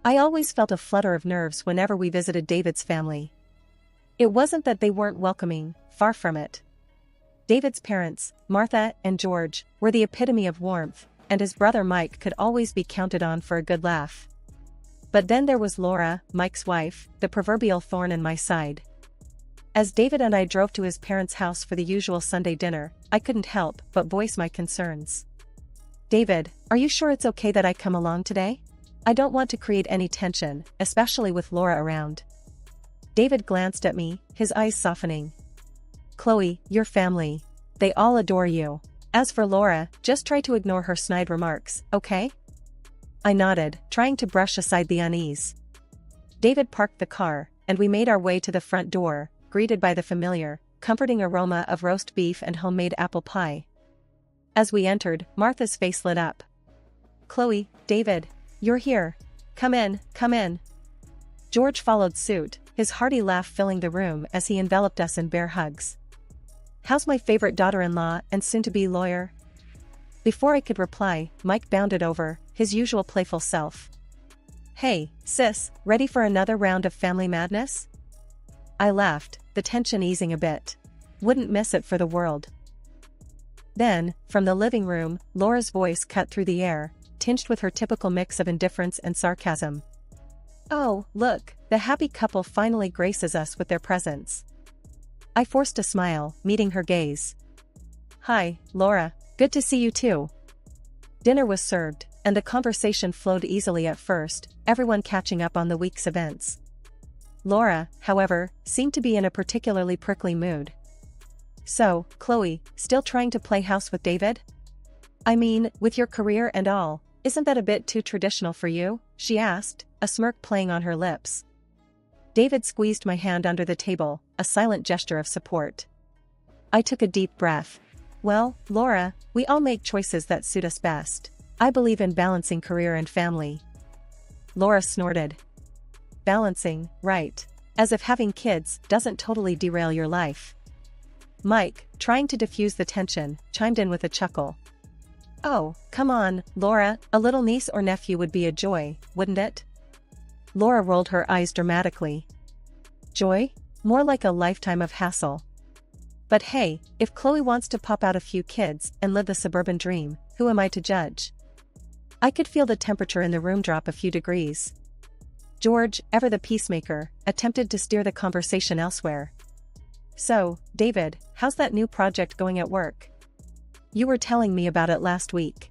I always felt a flutter of nerves whenever we visited David's family. It wasn't that they weren't welcoming, far from it. David's parents, Martha and George, were the epitome of warmth, and his brother Mike could always be counted on for a good laugh. But then there was Laura, Mike's wife, the proverbial thorn in my side. As David and I drove to his parents' house for the usual Sunday dinner, I couldn't help but voice my concerns. "David, are you sure it's okay that I come along today? I don't want to create any tension, especially with Laura around." David glanced at me, his eyes softening. "Chloe, your family. They all adore you. As for Laura, just try to ignore her snide remarks, okay?" I nodded, trying to brush aside the unease. David parked the car, and we made our way to the front door, greeted by the familiar, comforting aroma of roast beef and homemade apple pie. As we entered, Martha's face lit up. "Chloe, David, you're here. Come in, come in." George followed suit, his hearty laugh filling the room as he enveloped us in bear hugs. "How's my favorite daughter-in-law and soon-to-be lawyer?" Before I could reply, Mike bounded over, his usual playful self. "Hey, sis, ready for another round of family madness?" I laughed, the tension easing a bit. Wouldn't miss it for the world. Then, from the living room, Laura's voice cut through the air, tinged with her typical mix of indifference and sarcasm. "Oh, look, the happy couple finally graces us with their presence." I forced a smile, meeting her gaze. "Hi, Laura, good to see you too." Dinner was served, and the conversation flowed easily at first, everyone catching up on the week's events. Laura, however, seemed to be in a particularly prickly mood. "So, Chloe, still trying to play house with David? I mean, with your career and all, isn't that a bit too traditional for you?" she asked, a smirk playing on her lips. David squeezed my hand under the table, a silent gesture of support. I took a deep breath. "Well, Laura, we all make choices that suit us best. I believe in balancing career and family." Laura snorted. "Balancing, right. As if having kids doesn't totally derail your life." Mike, trying to diffuse the tension, chimed in with a chuckle. "Oh, come on, Laura, a little niece or nephew would be a joy, wouldn't it?" Laura rolled her eyes dramatically. "Joy? More like a lifetime of hassle." But hey, if Chloe wants to pop out a few kids and live the suburban dream, who am I to judge? I could feel the temperature in the room drop a few degrees. George, ever the peacemaker, attempted to steer the conversation elsewhere. "So, David, how's that new project going at work? You were telling me about it last week."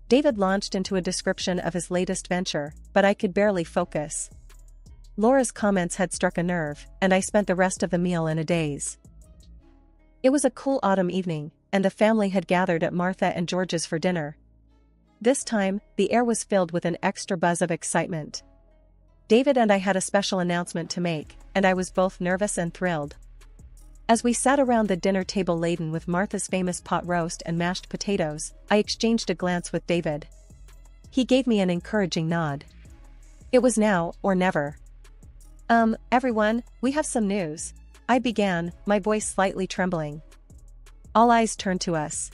David launched into a description of his latest venture, but I could barely focus. Laura's comments had struck a nerve, and I spent the rest of the meal in a daze. It was a cool autumn evening, and the family had gathered at Martha and George's for dinner. This time, the air was filled with an extra buzz of excitement. David and I had a special announcement to make, and I was both nervous and thrilled. As we sat around the dinner table laden with Martha's famous pot roast and mashed potatoes, I exchanged a glance with David. He gave me an encouraging nod. It was now or never. Everyone, we have some news," I began, my voice slightly trembling. All eyes turned to us.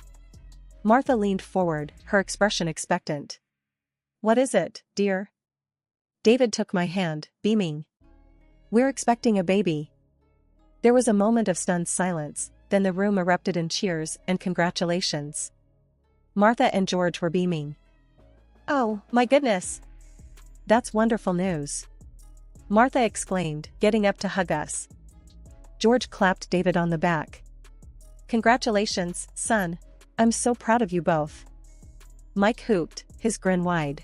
Martha leaned forward, her expression expectant. "What is it, dear?" David took my hand, beaming. "We're expecting a baby." There was a moment of stunned silence, then the room erupted in cheers and congratulations. Martha and George were beaming. "Oh, my goodness! That's wonderful news!" Martha exclaimed, getting up to hug us. George clapped David on the back. "Congratulations, son. I'm so proud of you both." Mike hooped, his grin wide.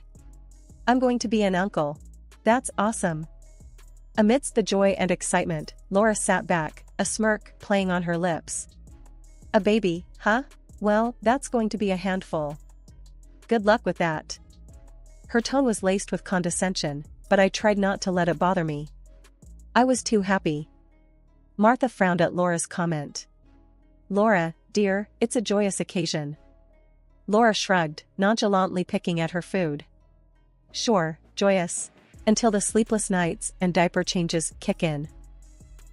"I'm going to be an uncle. That's awesome." Amidst the joy and excitement, Laura sat back, a smirk playing on her lips. "A baby, huh? Well, that's going to be a handful. Good luck with that." Her tone was laced with condescension, but I tried not to let it bother me. I was too happy. Martha frowned at Laura's comment. "Laura, dear, it's a joyous occasion." Laura shrugged, nonchalantly picking at her food. "Sure, joyous. Until the sleepless nights and diaper changes kick in."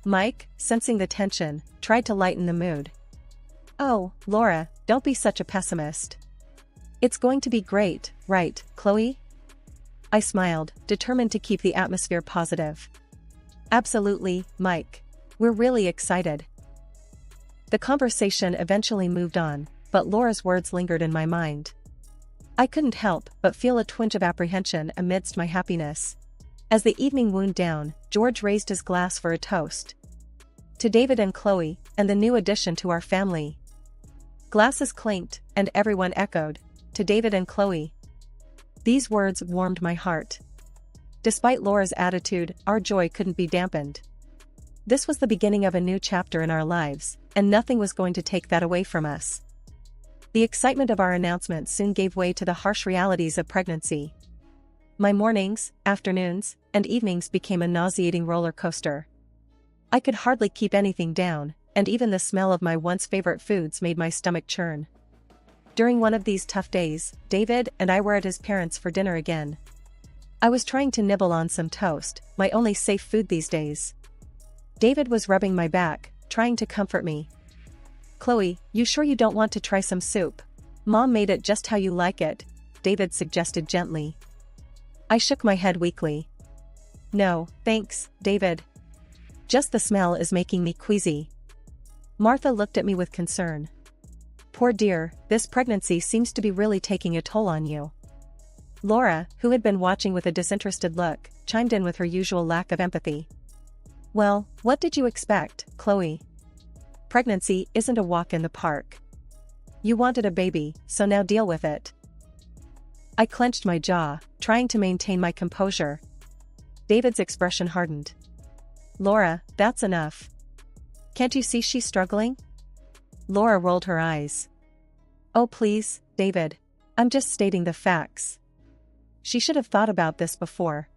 Mike, sensing the tension, tried to lighten the mood. "Oh, Laura, don't be such a pessimist. It's going to be great, right, Chloe?" I smiled, determined to keep the atmosphere positive. Absolutely, Mike. We're really excited. The conversation eventually moved on, but Laura's words lingered in my mind. I couldn't help but feel a twinge of apprehension amidst my happiness. As the evening wound down, George raised his glass for a toast. To David and Chloe, and the new addition to our family. Glasses clinked, and everyone echoed, to David and Chloe. These words warmed my heart. Despite Laura's attitude, our joy couldn't be dampened. This was the beginning of a new chapter in our lives, and nothing was going to take that away from us. The excitement of our announcement soon gave way to the harsh realities of pregnancy. My mornings, afternoons, and evenings became a nauseating roller coaster. I could hardly keep anything down, and even the smell of my once favorite foods made my stomach churn. During one of these tough days, David and I were at his parents' for dinner again. I was trying to nibble on some toast, my only safe food these days. David was rubbing my back, trying to comfort me. Chloe, you sure you don't want to try some soup? Mom made it just how you like it, David suggested gently. I shook my head weakly. No, thanks, David. Just the smell is making me queasy. Martha looked at me with concern. Poor dear, this pregnancy seems to be really taking a toll on you. Laura, who had been watching with a disinterested look, chimed in with her usual lack of empathy. Well, what did you expect, Chloe? Pregnancy isn't a walk in the park. You wanted a baby, so now deal with it. I clenched my jaw, trying to maintain my composure. David's expression hardened. Laura, that's enough. Can't you see she's struggling? Laura rolled her eyes. Oh please, David. I'm just stating the facts. She should have thought about this before.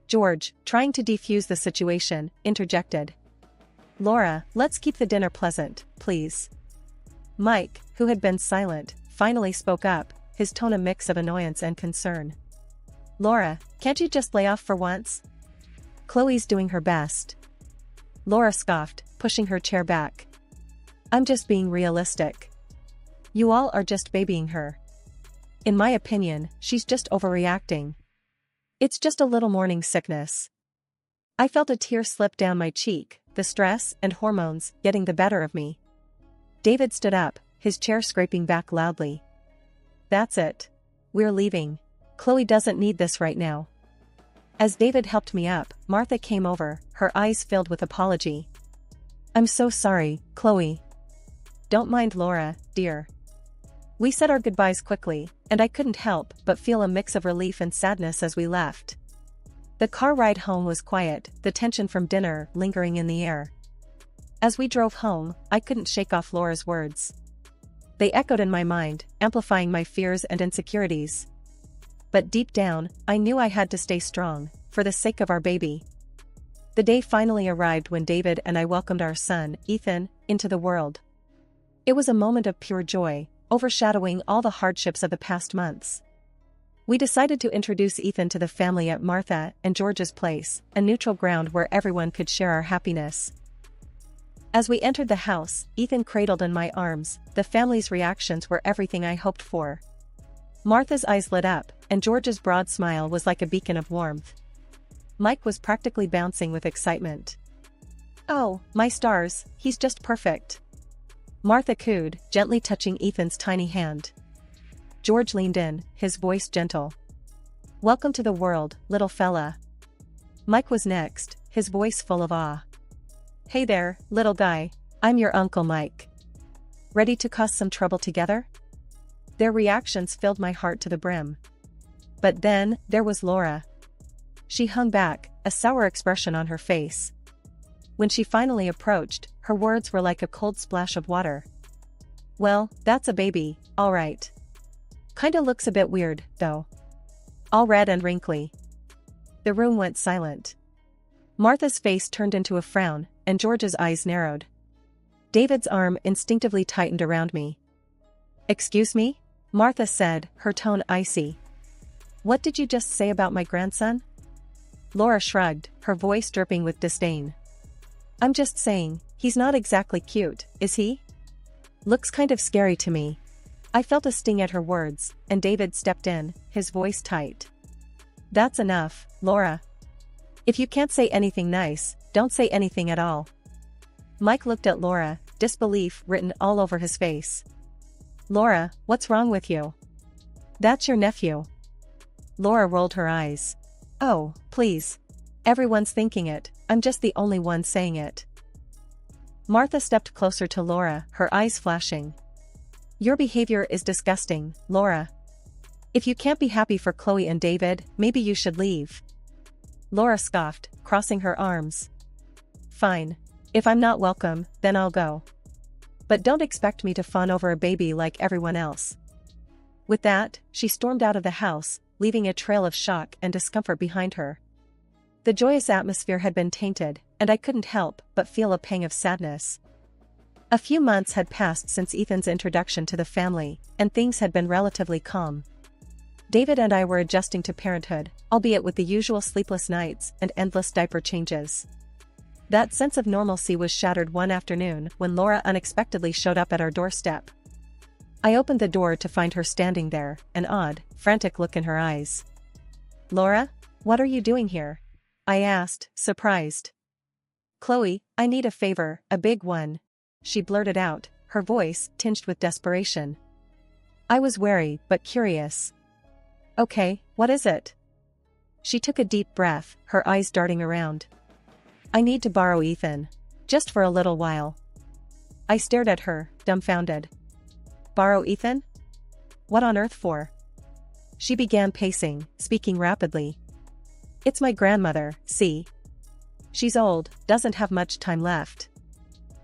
George, trying to defuse the situation, interjected. Laura, let's keep the dinner pleasant, please. Mike, who had been silent, finally spoke up, his tone a mix of annoyance and concern. Laura, can't you just lay off for once? Chloe's doing her best. Laura scoffed, pushing her chair back. I'm just being realistic. You all are just babying her. In my opinion, she's just overreacting. It's just a little morning sickness. I felt a tear slip down my cheek, the stress and hormones getting the better of me. David stood up, his chair scraping back loudly. That's it. We're leaving. Chloe doesn't need this right now. As David helped me up, Martha came over, her eyes filled with apology. I'm so sorry, Chloe. Don't mind Laura, dear. We said our goodbyes quickly, and I couldn't help but feel a mix of relief and sadness as we left. The car ride home was quiet, the tension from dinner lingering in the air. As we drove home, I couldn't shake off Laura's words. They echoed in my mind, amplifying my fears and insecurities. But deep down, I knew I had to stay strong, for the sake of our baby. The day finally arrived when David and I welcomed our son, Ethan, into the world. It was a moment of pure joy, overshadowing all the hardships of the past months. We decided to introduce Ethan to the family at Martha and George's place, a neutral ground where everyone could share our happiness. As we entered the house, Ethan cradled in my arms, the family's reactions were everything I hoped for. Martha's eyes lit up, and George's broad smile was like a beacon of warmth. Mike was practically bouncing with excitement. Oh, my stars, he's just perfect. Martha cooed, gently touching Ethan's tiny hand. George leaned in, his voice gentle. Welcome to the world, little fella. Mike was next, his voice full of awe. Hey there, little guy, I'm your Uncle Mike. Ready to cause some trouble together? Their reactions filled my heart to the brim. But then, there was Laura. She hung back, a sour expression on her face. When she finally approached, her words were like a cold splash of water. Well, that's a baby, all right. Kinda looks a bit weird, though. All red and wrinkly. The room went silent. Martha's face turned into a frown, and George's eyes narrowed. David's arm instinctively tightened around me. Excuse me? Martha said, her tone icy. What did you just say about my grandson? Laura shrugged, her voice dripping with disdain. I'm just saying, he's not exactly cute, is he? Looks kind of scary to me. I felt a sting at her words, and David stepped in, his voice tight. That's enough, Laura. If you can't say anything nice, don't say anything at all. Mike looked at Laura, disbelief written all over his face. Laura, what's wrong with you? That's your nephew. Laura rolled her eyes. Oh, please. Everyone's thinking it, I'm just the only one saying it. Martha stepped closer to Laura, her eyes flashing. Your behavior is disgusting, Laura. If you can't be happy for Chloe and David, maybe you should leave. Laura scoffed, crossing her arms. Fine. If I'm not welcome, then I'll go. But don't expect me to fawn over a baby like everyone else. With that, she stormed out of the house, leaving a trail of shock and discomfort behind her. The joyous atmosphere had been tainted, and I couldn't help but feel a pang of sadness. A few months had passed since Ethan's introduction to the family, and things had been relatively calm. David and I were adjusting to parenthood, albeit with the usual sleepless nights and endless diaper changes. That sense of normalcy was shattered one afternoon when Laura unexpectedly showed up at our doorstep. I opened the door to find her standing there, an odd, frantic look in her eyes. Laura, what are you doing here? I asked, surprised. Chloe, I need a favor, a big one. She blurted out, her voice tinged with desperation. I was wary but curious. Okay, what is it? She took a deep breath, her eyes darting around. I need to borrow Ethan. Just for a little while. I stared at her, dumbfounded. Borrow Ethan? What on earth for? She began pacing, speaking rapidly. It's my grandmother, see? She's old, doesn't have much time left.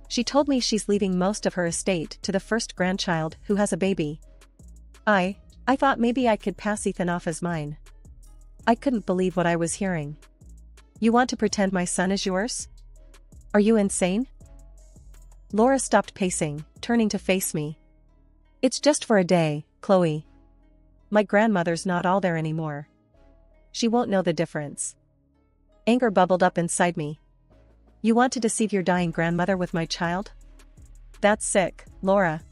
She told me she's leaving most of her estate to the first grandchild who has a baby. I thought maybe I could pass Ethan off as mine. I couldn't believe what I was hearing. You want to pretend my son is yours? Are you insane? Laura stopped pacing, turning to face me. It's just for a day, Chloe. My grandmother's not all there anymore. She won't know the difference. Anger bubbled up inside me. You want to deceive your dying grandmother with my child? That's sick, Laura.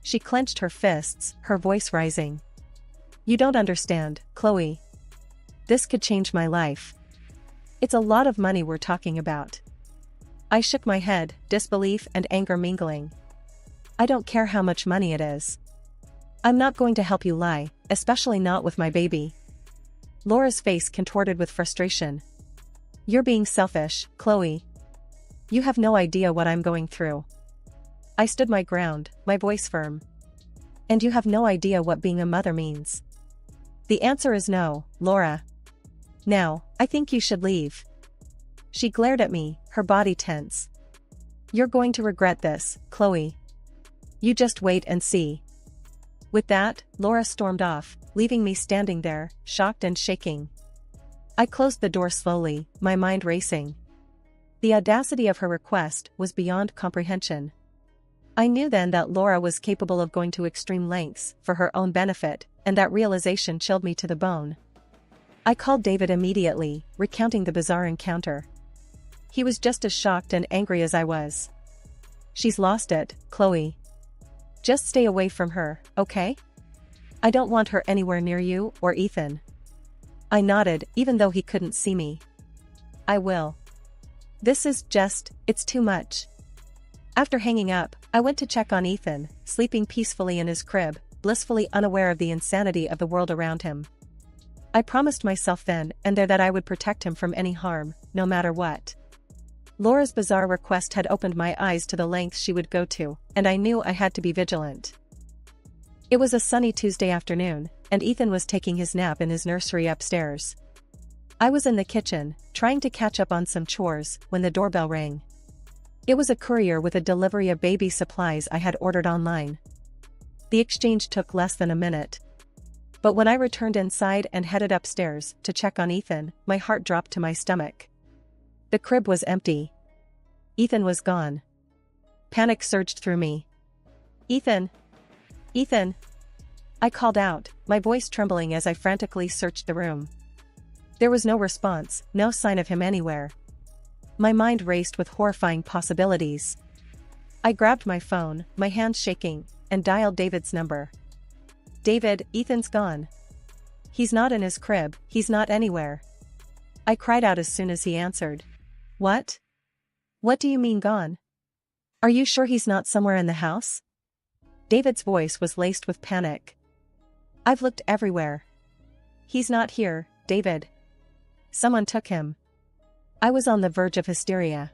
She clenched her fists, her voice rising. You don't understand, Chloe. This could change my life. It's a lot of money we're talking about. I shook my head, disbelief and anger mingling. I don't care how much money it is. I'm not going to help you lie, especially not with my baby. Laura's face contorted with frustration. You're being selfish, Chloe. You have no idea what I'm going through. I stood my ground, my voice firm. And you have no idea what being a mother means. The answer is no, Laura. Now, I think you should leave. She glared at me, her body tense. You're going to regret this, Chloe. You just wait and see. With that, Laura stormed off, leaving me standing there, shocked and shaking. I closed the door slowly, my mind racing. The audacity of her request was beyond comprehension. I knew then that Laura was capable of going to extreme lengths for her own benefit, and that realization chilled me to the bone. I called David immediately, recounting the bizarre encounter. He was just as shocked and angry as I was. She's lost it, Chloe. Just stay away from her, okay? I don't want her anywhere near you or Ethan. I nodded, even though he couldn't see me. I will. It's too much. After hanging up, I went to check on Ethan, sleeping peacefully in his crib, blissfully unaware of the insanity of the world around him. I promised myself then and there that I would protect him from any harm, no matter what. Laura's bizarre request had opened my eyes to the lengths she would go to, and I knew I had to be vigilant. It was a sunny Tuesday afternoon, and Ethan was taking his nap in his nursery upstairs. I was in the kitchen, trying to catch up on some chores, when the doorbell rang. It was a courier with a delivery of baby supplies I had ordered online. The exchange took less than a minute. But when I returned inside and headed upstairs to check on Ethan, my heart dropped to my stomach. The crib was empty. Ethan was gone. Panic surged through me. Ethan! Ethan! I called out, my voice trembling as I frantically searched the room. There was no response, no sign of him anywhere. My mind raced with horrifying possibilities. I grabbed my phone, my hands shaking, and dialed David's number. David, Ethan's gone. He's not in his crib, he's not anywhere. I cried out as soon as he answered. What? What do you mean gone? Are you sure he's not somewhere in the house? David's voice was laced with panic. I've looked everywhere. He's not here, David. Someone took him. I was on the verge of hysteria.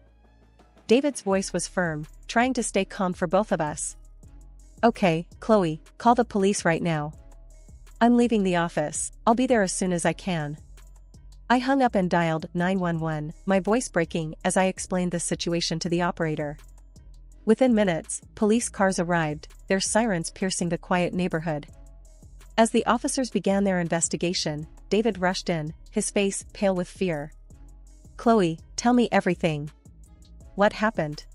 David's voice was firm, trying to stay calm for both of us. Okay, Chloe, call the police right now. I'm leaving the office, I'll be there as soon as I can. I hung up and dialed 911, my voice breaking as I explained the situation to the operator. Within minutes, police cars arrived, their sirens piercing the quiet neighborhood. As the officers began their investigation, David rushed in, his face pale with fear. Chloe, tell me everything. What happened?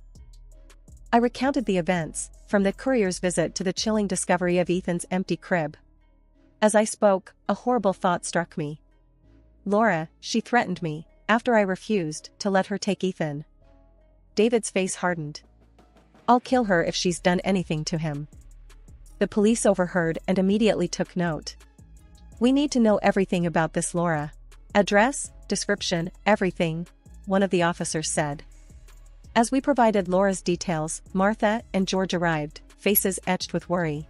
I recounted the events, from the courier's visit to the chilling discovery of Ethan's empty crib. As I spoke, a horrible thought struck me. Laura, she threatened me, after I refused to let her take Ethan. David's face hardened. I'll kill her if she's done anything to him. The police overheard and immediately took note. We need to know everything about this Laura. Address, description, everything, one of the officers said. As we provided Laura's details, Martha and George arrived, faces etched with worry.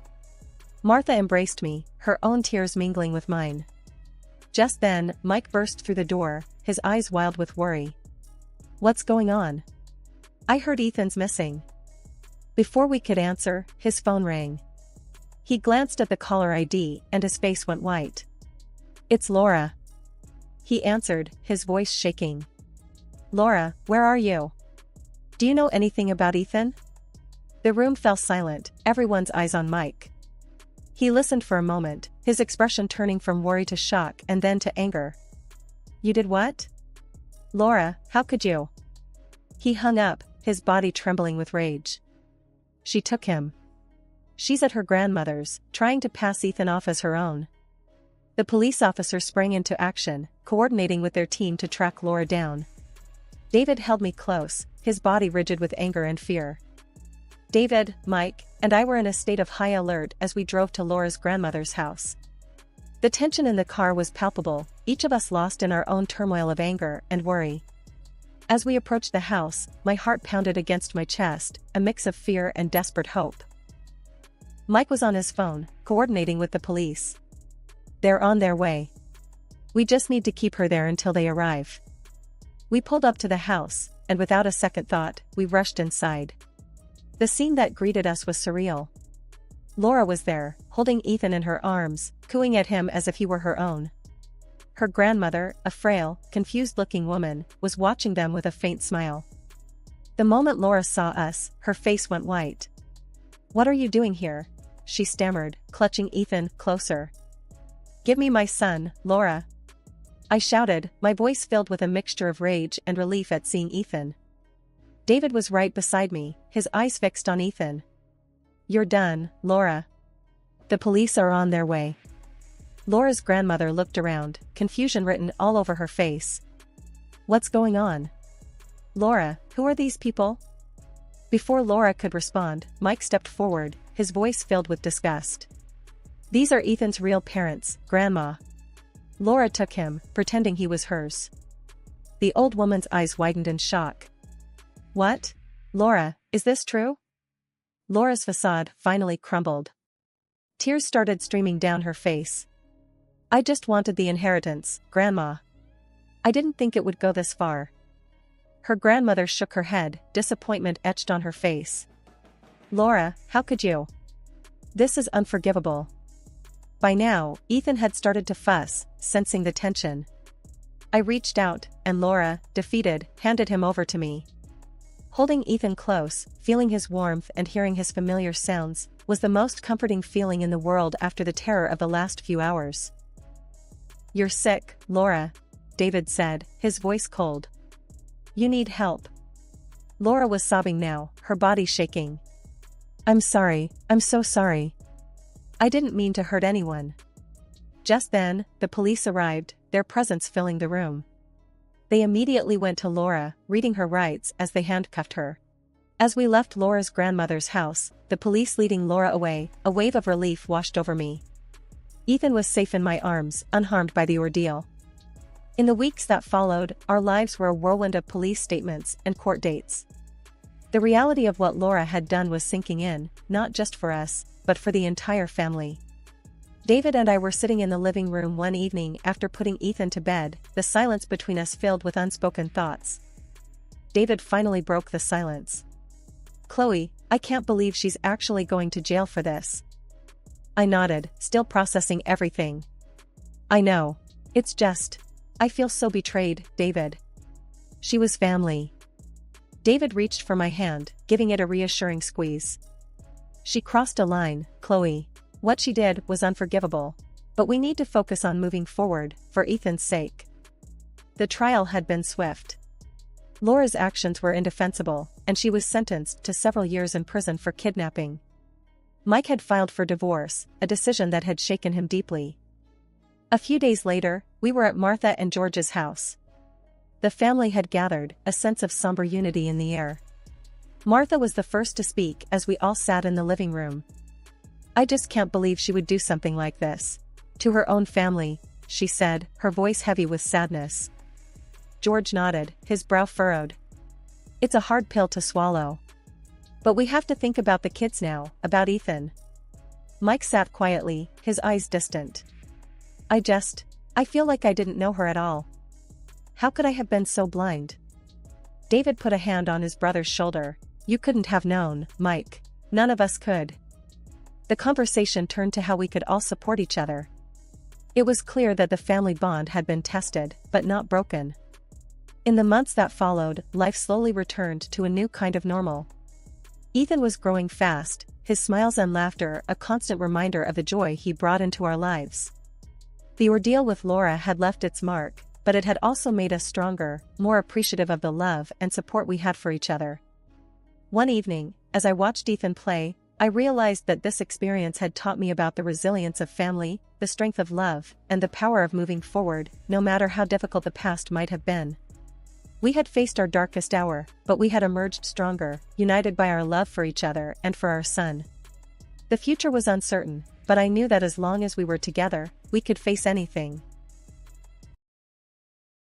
Martha embraced me, her own tears mingling with mine. Just then, Mike burst through the door, his eyes wild with worry. What's going on? I heard Ethan's missing. Before we could answer, his phone rang. He glanced at the caller ID and his face went white. It's Laura. He answered, his voice shaking. Laura, where are you? Do you know anything about Ethan? The room fell silent, everyone's eyes on Mike. He listened for a moment, his expression turning from worry to shock and then to anger. You did what? Laura, how could you? He hung up, his body trembling with rage. She took him. She's at her grandmother's, trying to pass Ethan off as her own. The police officer sprang into action, coordinating with their team to track Laura down. David held me close, his body rigid with anger and fear. David, Mike, and I were in a state of high alert as we drove to Laura's grandmother's house. The tension in the car was palpable, each of us lost in our own turmoil of anger and worry. As we approached the house, my heart pounded against my chest, a mix of fear and desperate hope. Mike was on his phone, coordinating with the police. They're on their way. We just need to keep her there until they arrive. We pulled up to the house, and without a second thought, we rushed inside. The scene that greeted us was surreal. Laura was there, holding Ethan in her arms, cooing at him as if he were her own. Her grandmother, a frail, confused-looking woman, was watching them with a faint smile. The moment Laura saw us, her face went white. What are you doing here? She stammered, clutching Ethan closer. Give me my son, Laura. I shouted, my voice filled with a mixture of rage and relief at seeing Ethan. David was right beside me, his eyes fixed on Ethan. You're done, Laura. The police are on their way. Laura's grandmother looked around, confusion written all over her face. What's going on? Laura, who are these people? Before Laura could respond, Mike stepped forward, his voice filled with disgust. These are Ethan's real parents, Grandma. Laura took him, pretending he was hers. The old woman's eyes widened in shock. What? Laura, is this true? Laura's facade finally crumbled. Tears started streaming down her face. I just wanted the inheritance, Grandma. I didn't think it would go this far. Her grandmother shook her head, disappointment etched on her face. Laura, how could you? This is unforgivable. By now, Ethan had started to fuss, sensing the tension. I reached out, and Laura, defeated, handed him over to me. Holding Ethan close, feeling his warmth and hearing his familiar sounds, was the most comforting feeling in the world after the terror of the last few hours. You're sick, Laura, David said, his voice cold. You need help. Laura was sobbing now, her body shaking. I'm sorry, I'm so sorry. I didn't mean to hurt anyone. Just then, the police arrived, their presence filling the room. They immediately went to Laura, reading her rights as they handcuffed her. As we left Laura's grandmother's house, the police leading Laura away, a wave of relief washed over me. Ethan was safe in my arms, unharmed by the ordeal. In the weeks that followed, our lives were a whirlwind of police statements and court dates. The reality of what Laura had done was sinking in, not just for us, but for the entire family. David and I were sitting in the living room one evening after putting Ethan to bed, the silence between us filled with unspoken thoughts. David finally broke the silence. "Chloe, I can't believe she's actually going to jail for this." I nodded, still processing everything. "I know. It's just, I feel so betrayed, David. She was family." David reached for my hand, giving it a reassuring squeeze. "She crossed a line, Chloe. What she did was unforgivable. But we need to focus on moving forward, for Ethan's sake." The trial had been swift. Laura's actions were indefensible, and she was sentenced to several years in prison for kidnapping. Mike had filed for divorce, a decision that had shaken him deeply. A few days later, we were at Martha and George's house. The family had gathered, a sense of somber unity in the air. Martha was the first to speak as we all sat in the living room. "I just can't believe she would do something like this. To her own family," she said, her voice heavy with sadness. George nodded, his brow furrowed. "It's a hard pill to swallow. But we have to think about the kids now, about Ethan." Mike sat quietly, his eyes distant. I feel like I didn't know her at all. How could I have been so blind?" David put a hand on his brother's shoulder. "You couldn't have known, Mike. None of us could." The conversation turned to how we could all support each other. It was clear that the family bond had been tested, but not broken. In the months that followed, life slowly returned to a new kind of normal. Ethan was growing fast, his smiles and laughter a constant reminder of the joy he brought into our lives. The ordeal with Laura had left its mark, but it had also made us stronger, more appreciative of the love and support we had for each other. One evening, as I watched Ethan play, I realized that this experience had taught me about the resilience of family, the strength of love, and the power of moving forward, no matter how difficult the past might have been. We had faced our darkest hour, but we had emerged stronger, united by our love for each other and for our son. The future was uncertain, but I knew that as long as we were together, we could face anything.